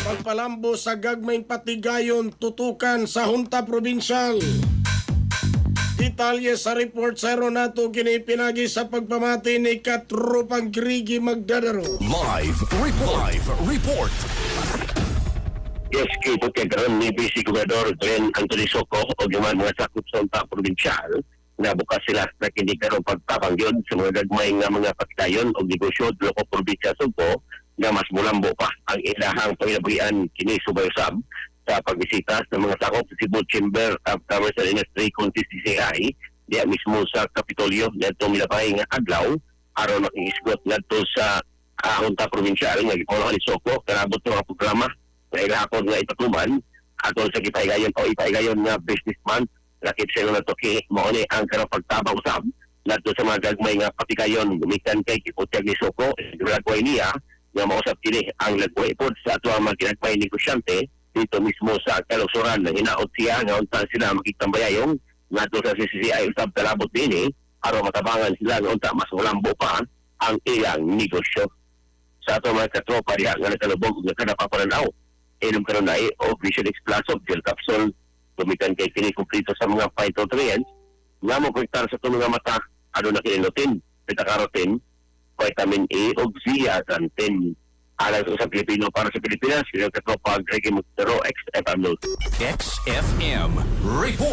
Pagpalambo sa gagmayng patigayon tutukan sa Hunta Probinsyal. Detalye sa report sa Ronato kini pinagi sa pagpamati ni Katrupang Grigi Magdadaro. Live report. Yes, kito kay karon ni Vice Gobernador Glenn Anthony Soco o yung mga sakop sa Hunta Probinsyal na bukas sila na kini karon pagtabang yun sa mga gagmay nga mga patigayon o negosyo loko probinsya Sugbo na mas mulambo pa ang ilahang panginabuhian kini subay usab sa pagbisita sa mga sakop sa Cebu Chamber of Commerce and Industry Contest CCI diya mismo sa Kapitolyo dito milabay nga adlaw aron makiisgot ngadto sa Hunta Probinsyal nga gipuno ni Soco kanabot ng mga programa na ilahapon nga ipatuman atol sa ipaigayon o ipaigayon nga businessman lakip sa na toki mo ni ang karang pagtabang usab ngadto sa mga gagmay nga patigayon gumikan kay Kiputyag ni Soco gagawin niya nga mausap kini ang lagway pod sa ato ang mga ginagmay negosyante dito mismo sa kalusuran na hinaot siya nga unta sila makitambaya ngadto sa CCI usab talabot dinhi aron matabangan sila nga unta mas ulambo pa ang iyang negosyo sa ato mga katropa diha nga nakalubog nga kada papananaw inom karon na o Vision X Plus of gel capsule gumikan kay kini kumplito sa mga phytonutrients nga mo konektar sa itong mga mata ano na kinilutin beta-carotene vitamin A o zeaxanthin alang sa Pilipino para sa Pilipinas, yung katropa Gregi Magdadaro, XFM News. XFM report.